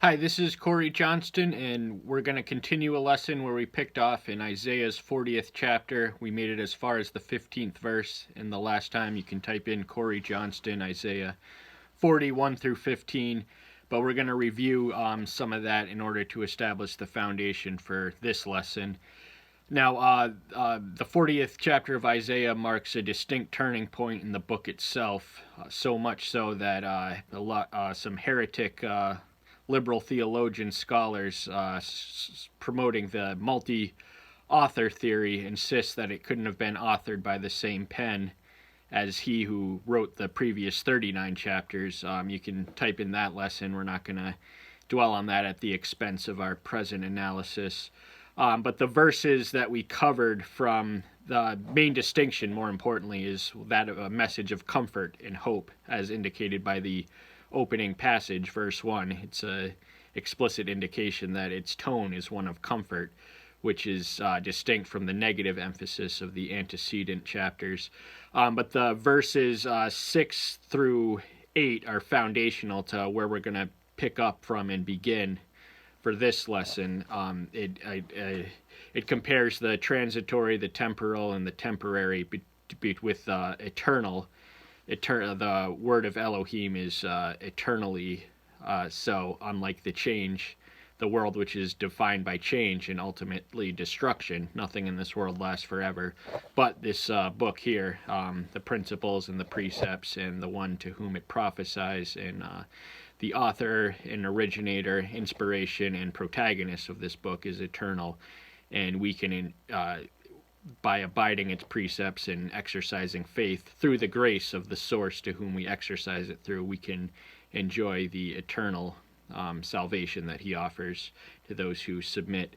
Hi, this is Corey Johnston, and we're going to continue a lesson where we picked off in Isaiah's 40th chapter. We made it as far as the 15th verse, and the last time you can type in Corey Johnston, Isaiah 41 through 15. But we're going to review some of that in order to establish the foundation for this lesson. Now, the 40th chapter of Isaiah marks a distinct turning point in the book itself, so much so that some heretic liberal theologian scholars promoting the multi-author theory insist that it couldn't have been authored by the same pen as he who wrote the previous 39 chapters. You can type in that lesson. We're not going to dwell on that at the expense of our present analysis. But the verses that we covered from the main distinction, more importantly, is that of a message of comfort and hope, as indicated by the opening passage, verse 1. It's a explicit indication that its tone is one of comfort, which is distinct from the negative emphasis of the antecedent chapters. But the verses 6 through 8 are foundational to where we're going to pick up from and begin for this lesson. It compares the transitory, the temporal, and the temporary with eternal. The word of Elohim is eternally so, unlike the change, the world which is defined by change and ultimately destruction. Nothing in this world lasts forever. But this book here, the principles and the precepts and the one to whom it prophesies, and the author and originator, inspiration, and protagonist of this book is eternal. And we can by abiding its precepts and exercising faith through the grace of the source to whom we exercise it through, we can enjoy the eternal salvation that he offers to those who submit.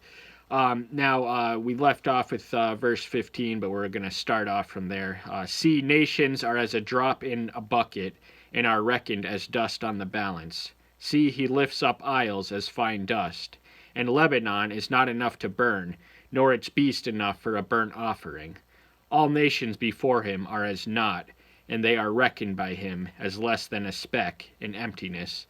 Now, we left off with verse 15, but we're going to start off from there. See, nations are as a drop in a bucket and are reckoned as dust on the balance. See, he lifts up isles as fine dust, and Lebanon is not enough to burn, nor its beast enough for a burnt offering. All nations before him are as naught, and they are reckoned by him as less than a speck in emptiness.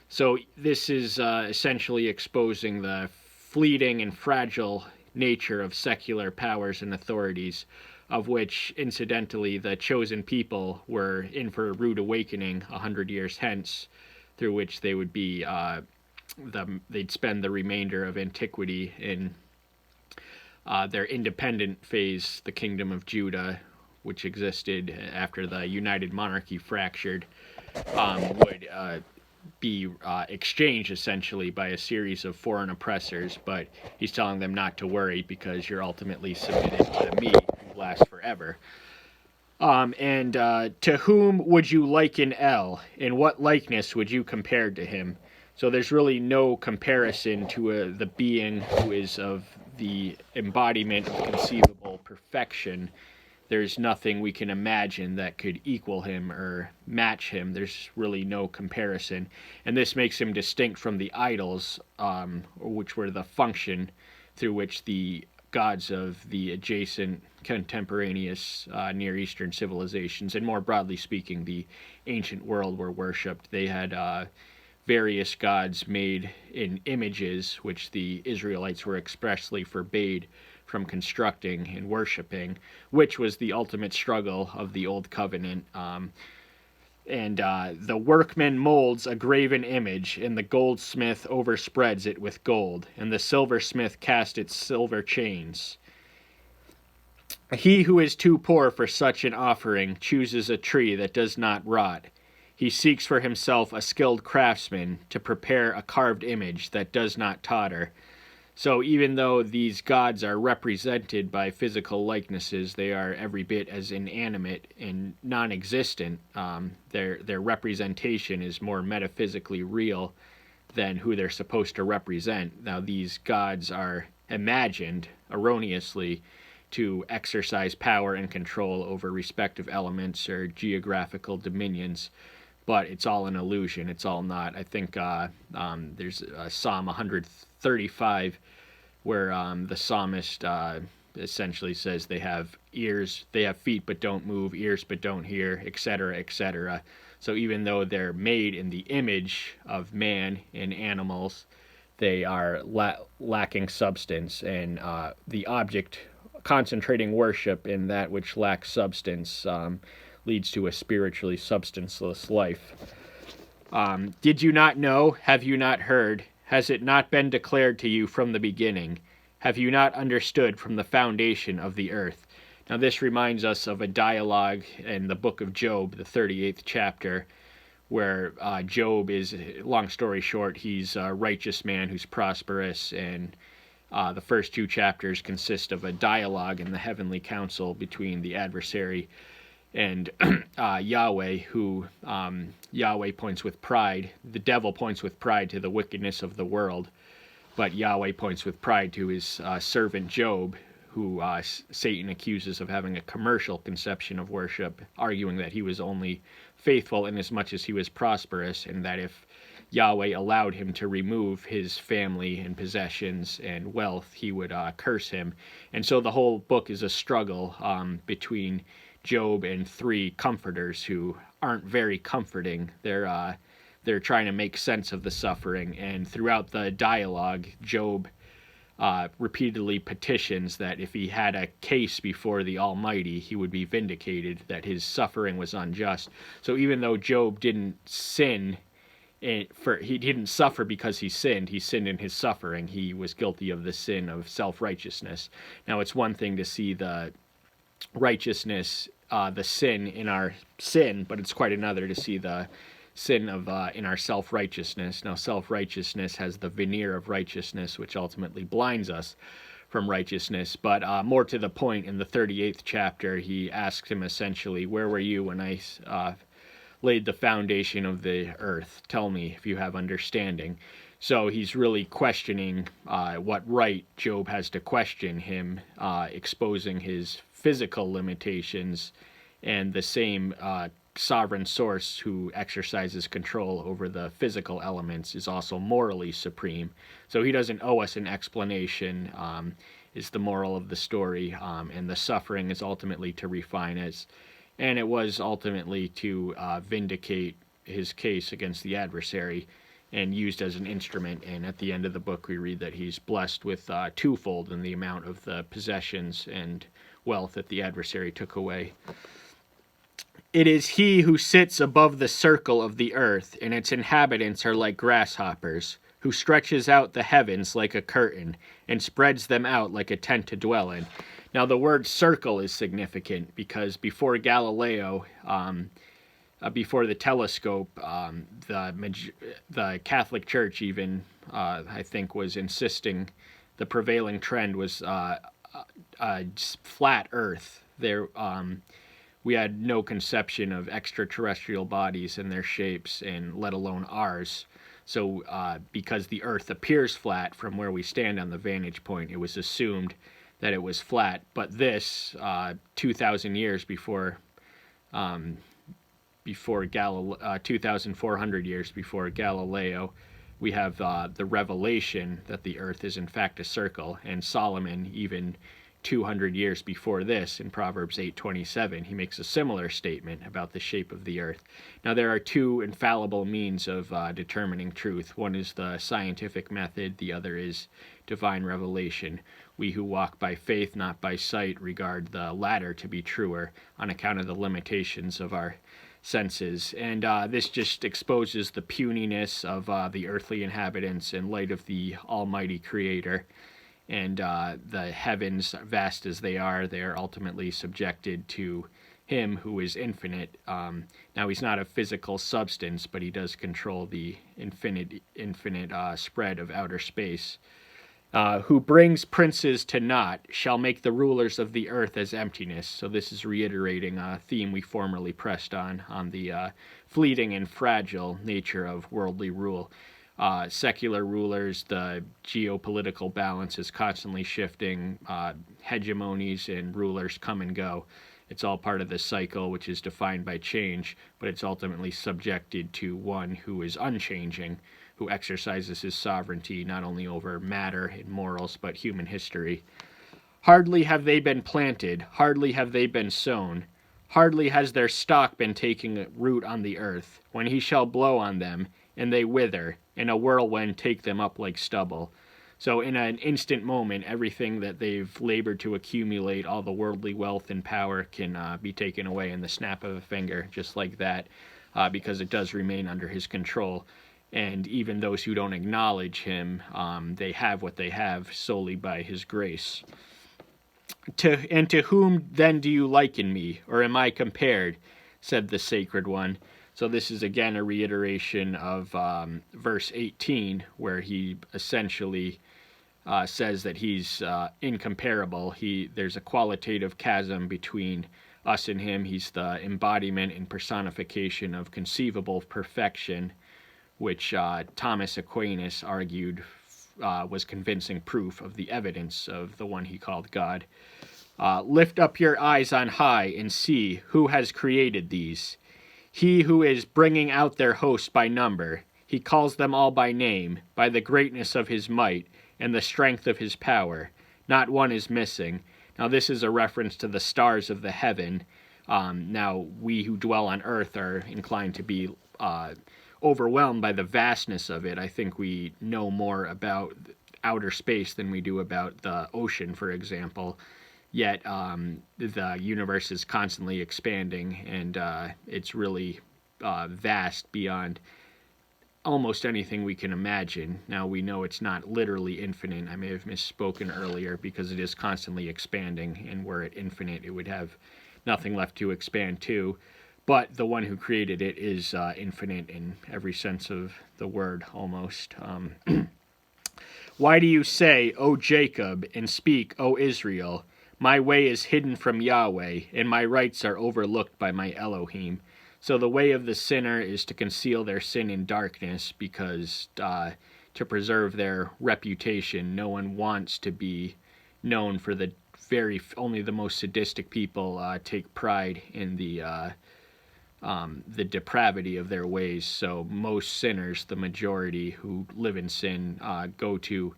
So this is essentially exposing the fleeting and fragile nature of secular powers and authorities, of which, incidentally, the chosen people were in for a rude awakening 100 years hence, through which they would be they'd spend the remainder of antiquity in their independent phase, the Kingdom of Judah, which existed after the United Monarchy fractured, would be exchanged essentially by a series of foreign oppressors. But he's telling them not to worry because you're ultimately submitted to me, who lasts forever. And to whom would you liken El? In what likeness would you compare to him? So there's really no comparison to the being who is of the embodiment of conceivable perfection. There's nothing we can imagine that could equal him or match him. There's really no comparison. And this makes him distinct from the idols, which were the function through which the gods of the adjacent contemporaneous Near Eastern civilizations, and more broadly speaking, the ancient world, were worshipped. They had various gods made in images, which the Israelites were expressly forbade from constructing and worshiping, which was the ultimate struggle of the Old Covenant. And the workman molds a graven image, and the goldsmith overspreads it with gold, and the silversmith casts its silver chains. He who is too poor for such an offering chooses a tree that does not rot. He seeks for himself a skilled craftsman to prepare a carved image that does not totter. So even though these gods are represented by physical likenesses, they are every bit as inanimate and non-existent. Their representation is more metaphysically real than who they're supposed to represent. Now, these gods are imagined erroneously to exercise power and control over respective elements or geographical dominions, but it's all an illusion. It's all not. I think there's Psalm 135 where the psalmist essentially says they have ears, they have feet but don't move, ears but don't hear, etc., etc. So even though they're made in the image of man and animals, they are lacking substance, and the object concentrating worship in that which lacks substance leads to a spiritually substanceless life. Did you not know? Have you not heard? Has it not been declared to you from the beginning? Have you not understood from the foundation of the earth? Now this reminds us of a dialogue in the book of Job, the 38th chapter, where Job is, long story short, he's a righteous man who's prosperous, and the first two chapters consist of a dialogue in the heavenly council between the adversary and Yahweh, who Yahweh points with pride. The devil points with pride to the wickedness of the world, but Yahweh points with pride to his servant Job, who Satan accuses of having a commercial conception of worship, arguing that he was only faithful in as much as he was prosperous, and that if Yahweh allowed him to remove his family and possessions and wealth, he would curse him. And so the whole book is a struggle between Job and three comforters who aren't very comforting. They're trying to make sense of the suffering, and throughout the dialogue, Job repeatedly petitions that if he had a case before the Almighty, he would be vindicated, that his suffering was unjust. So even though Job didn't sin, he didn't suffer because he sinned in his suffering. He was guilty of the sin of self-righteousness. Now it's one thing to see the righteousness, the sin in our sin, but it's quite another to see the sin of in our self-righteousness. Now self-righteousness has the veneer of righteousness, which ultimately blinds us from righteousness. But more to the point, in the 38th chapter, he asks him essentially, where were you when I laid the foundation of the earth? Tell me if you have understanding. So he's really questioning what right Job has to question him, exposing his physical limitations, and the same sovereign source who exercises control over the physical elements is also morally supreme. So he doesn't owe us an explanation, is the moral of the story, and the suffering is ultimately to refine us, and it was ultimately to vindicate his case against the adversary, and used as an instrument. And at the end of the book we read that he's blessed with twofold in the amount of the possessions and wealth that the adversary took away. It is he who sits above the circle of the earth, and its inhabitants are like grasshoppers, who stretches out the heavens like a curtain, and spreads them out like a tent to dwell in. Now the word circle is significant because before Galileo, before the telescope, the Catholic Church even, I think, was insisting the prevailing trend was flat Earth. We had no conception of extraterrestrial bodies and their shapes, and let alone ours. So because the Earth appears flat from where we stand on the vantage point, it was assumed that it was flat. But this, 2,000 years before 2,400 years before Galileo, we have the revelation that the Earth is in fact a circle. And Solomon, even 200 years before this, in Proverbs 8:27, he makes a similar statement about the shape of the earth. Now there are two infallible means of determining truth. One is the scientific method, the other is divine revelation. We who walk by faith, not by sight, regard the latter to be truer on account of the limitations of our senses. And this just exposes the puniness of the earthly inhabitants in light of the Almighty Creator. And the heavens, vast as they are ultimately subjected to him who is infinite. Now he's not a physical substance, but he does control the infinite spread of outer space. Who brings princes to naught shall make the rulers of the earth as emptiness. So this is reiterating a theme we formerly pressed on the fleeting and fragile nature of worldly rule. Secular rulers, the geopolitical balance is constantly shifting. Hegemonies and rulers come and go. It's all part of this cycle, which is defined by change, but it's ultimately subjected to one who is unchanging, who exercises his sovereignty not only over matter and morals, but human history. Hardly have they been planted, hardly have they been sown, Hardly has their stock been taking root on the earth, when he shall blow on them, and they wither, and a whirlwind take them up like stubble. So in an instant moment, everything that they've labored to accumulate, all the worldly wealth and power, can be taken away in the snap of a finger, just like that, because it does remain under his control. And even those who don't acknowledge him, they have what they have solely by his grace. To whom then do you liken me, or am I compared? Said the Sacred One. So this is again a reiteration of verse 18, where he essentially says that he's incomparable. There's a qualitative chasm between us and him. He's the embodiment and personification of conceivable perfection, which Thomas Aquinas argued was convincing proof of the evidence of the one he called God. Lift up your eyes on high and see who has created these. He who is bringing out their host by number. He calls them all by name, by the greatness of his might and the strength of his power. Not one is missing. Now this is a reference to the stars of the heaven. Now we who dwell on earth are inclined to be overwhelmed by the vastness of it. I think we know more about outer space than we do about the ocean, for example. Yet the universe is constantly expanding, and it's really vast beyond almost anything we can imagine. Now, we know it's not literally infinite. I may have misspoken earlier, because it is constantly expanding, and were it infinite, it would have nothing left to expand to. But the one who created it is infinite in every sense of the word, almost. Why do you say, O Jacob, and speak, O Israel, my way is hidden from Yahweh, and my rights are overlooked by my Elohim? So the way of the sinner is to conceal their sin in darkness, because to preserve their reputation, no one wants to be known for only the most sadistic people take pride in the depravity of their ways. So most sinners, the majority who live in sin, go to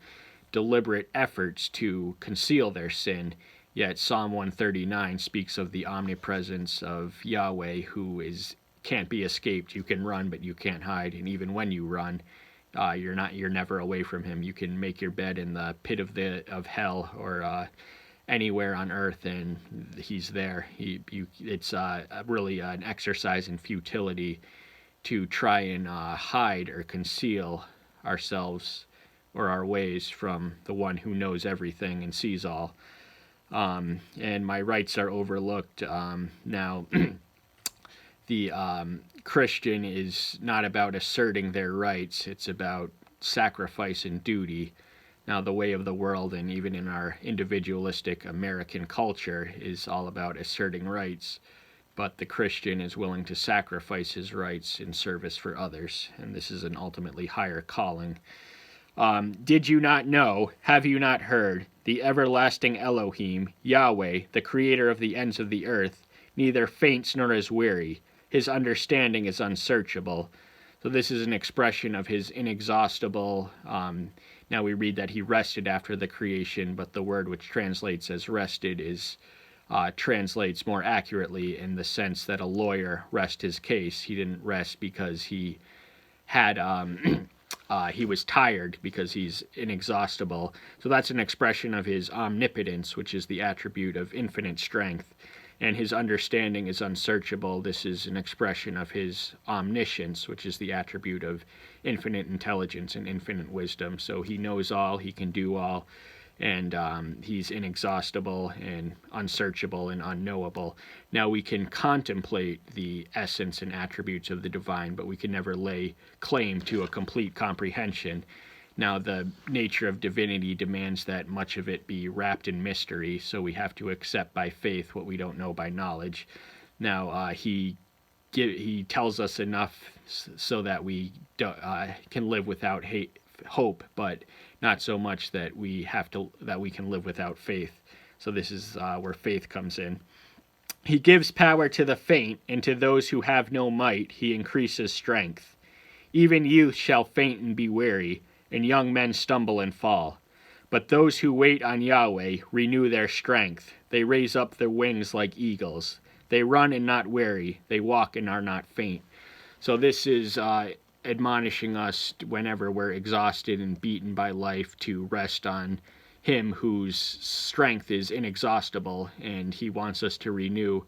deliberate efforts to conceal their sin. Yet Psalm 139 speaks of the omnipresence of Yahweh, who can't be escaped. You can run, but you can't hide. And even when you run, you're never away from him. You can make your bed in the pit of hell, or anywhere on earth, and he's there. It's really an exercise in futility to try and hide or conceal ourselves or our ways from the one who knows everything and sees all. And my rights are overlooked. Now, the Christian is not about asserting their rights. It's about sacrifice and duty. Now, the way of the world, and even in our individualistic American culture, is all about asserting rights. But the Christian is willing to sacrifice his rights in service for others. And this is an ultimately higher calling. Did you not know, have you not heard, the everlasting Elohim, Yahweh, the creator of the ends of the earth, neither faints nor is weary. His understanding is unsearchable. So this is an expression of his inexhaustible. Now we read that he rested after the creation, but the word which translates as rested translates more accurately in the sense that a lawyer rests his case. He didn't rest because he had he was tired, because he's inexhaustible. So that's an expression of his omnipotence, which is the attribute of infinite strength. And his understanding is unsearchable. This is an expression of his omniscience, which is the attribute of infinite intelligence and infinite wisdom. So he knows all, he can do all, and he's inexhaustible and unsearchable and unknowable. Now we can contemplate the essence and attributes of the divine, but we can never lay claim to a complete comprehension. Now the nature of divinity demands that much of it be wrapped in mystery, so we have to accept by faith what we don't know by knowledge. Now he tells us enough so that we can live without hope, but not so much that we can live without faith. So this is where faith comes in. He gives power to the faint, and to those who have no might he increases strength. Even youth shall faint and be weary, and young men stumble and fall. But those who wait on Yahweh renew their strength. They raise up their wings like eagles. They run and not weary. They walk and are not faint. So this is admonishing us whenever we're exhausted and beaten by life to rest on him whose strength is inexhaustible, and he wants us to renew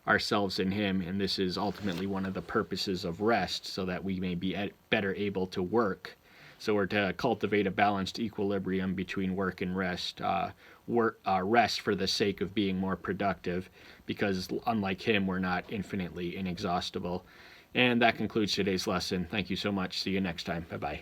ourselves in him. And this is ultimately one of the purposes of rest, so that we may be better able to work. So we're to cultivate a balanced equilibrium between work and rest. Rest for the sake of being more productive, because unlike him, we're not infinitely inexhaustible. And that concludes today's lesson. Thank you so much. See you next time. Bye-bye.